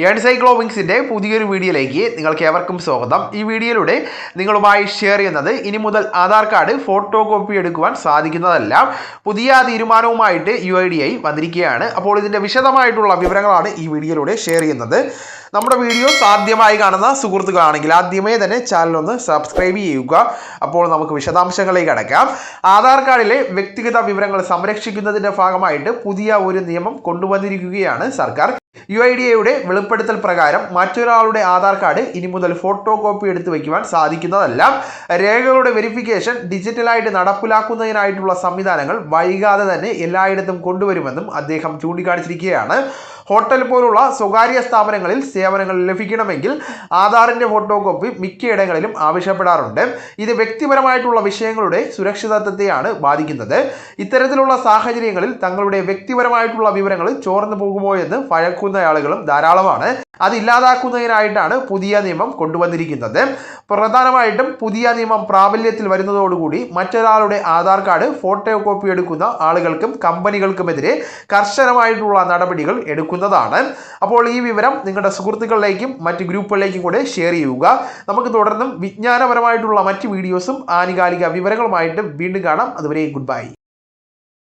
എൻസൈക്ലോവിങ്സിൻ്റെ പുതിയൊരു വീഡിയോയിലേക്ക് നിങ്ങൾക്ക് ഏവർക്കും സ്വാഗതം. ഈ വീഡിയോയിലൂടെ നിങ്ങളുമായി ഷെയർ ചെയ്യുന്നത് ഇനി മുതൽ ആധാർ കാർഡ് ഫോട്ടോ കോപ്പി എടുക്കുവാൻ സാധിക്കുന്നതല്ല. പുതിയ തീരുമാനവുമായിട്ട് UIDAI വന്നിരിക്കുകയാണ്. അപ്പോൾ ഇതിൻ്റെ വിശദമായിട്ടുള്ള വിവരങ്ങളാണ് ഈ വീഡിയോയിലൂടെ ഷെയർ ചെയ്യുന്നത്. നമ്മുടെ വീഡിയോസ് ആദ്യമായി കാണുന്ന സുഹൃത്തുക്കളാണെങ്കിൽ ആദ്യമേ തന്നെ ചാനലൊന്ന് സബ്സ്ക്രൈബ് ചെയ്യുക. അപ്പോൾ നമുക്ക് വിശദാംശങ്ങളിലേക്ക് കടക്കാം. ആധാർ കാർഡിലെ വ്യക്തിഗത വിവരങ്ങൾ സംരക്ഷിക്കുന്നതിൻ്റെ ഭാഗമായിട്ട് പുതിയ ഒരു നിയമം കൊണ്ടുവന്നിരിക്കുകയാണ് സർക്കാർ. UIDAIയുടെ വെളിപ്പെടുത്തൽ പ്രകാരം മറ്റൊരാളുടെ ആധാർ കാർഡ് ഇനി മുതൽ ഫോട്ടോ കോപ്പി എടുത്തു വയ്ക്കുവാൻ സാധിക്കുന്നതല്ല. രേഖകളുടെ വെരിഫിക്കേഷൻ ഡിജിറ്റലായിട്ട് നടപ്പിലാക്കുന്നതിനായിട്ടുള്ള സംവിധാനങ്ങൾ വൈകാതെ തന്നെ എല്ലായിടത്തും കൊണ്ടുവരുമെന്നും അദ്ദേഹം ചൂണ്ടിക്കാണിച്ചിരിക്കുകയാണ്. ഹോട്ടൽ പോലുള്ള സ്വകാര്യ സ്ഥാപനങ്ങളിൽ സേവനങ്ങൾ ലഭിക്കണമെങ്കിൽ ആധാറിൻ്റെ ഫോട്ടോ കോപ്പി മിക്കയിടങ്ങളിലും ആവശ്യപ്പെടാറുണ്ട്. ഇത് വ്യക്തിപരമായിട്ടുള്ള വിഷയങ്ങളുടെ സുരക്ഷിതത്വത്തെയാണ് ബാധിക്കുന്നത്. ഇത്തരത്തിലുള്ള സാഹചര്യങ്ങളിൽ തങ്ങളുടെ വ്യക്തിപരമായിട്ടുള്ള വിവരങ്ങൾ ചോർന്നു പോകുമോ എന്ന് ഭയക്കുന്ന ആളുകളും ധാരാളമാണ്. അത് ഇല്ലാതാക്കുന്നതിനായിട്ടാണ് പുതിയ നിയമം കൊണ്ടുവന്നിരിക്കുന്നത്. പ്രധാനമായിട്ടും പുതിയ നിയമം പ്രാബല്യത്തിൽ വരുന്നതോടുകൂടി മറ്റൊരാളുടെ ആധാർ കാർഡ് ഫോട്ടോ കോപ്പി എടുക്കുന്ന ആളുകൾക്കും കമ്പനികൾക്കുമെതിരെ കർശനമായിട്ടുള്ള നടപടികൾ എടുക്കുന്നതാണ്. അപ്പോൾ ഈ വിവരം നിങ്ങളുടെ സുഹൃത്തുക്കളിലേക്കും മറ്റ് ഗ്രൂപ്പുകളിലേക്കും കൂടെ ഷെയർ ചെയ്യുക. നമുക്ക് തുടർന്നും വിജ്ഞാനപരമായിട്ടുള്ള മറ്റ് വീഡിയോസും ആനുകാലിക വിവരങ്ങളുമായിട്ട് വീണ്ടും കാണാം. അതുവരെ ഗുഡ് ബൈ.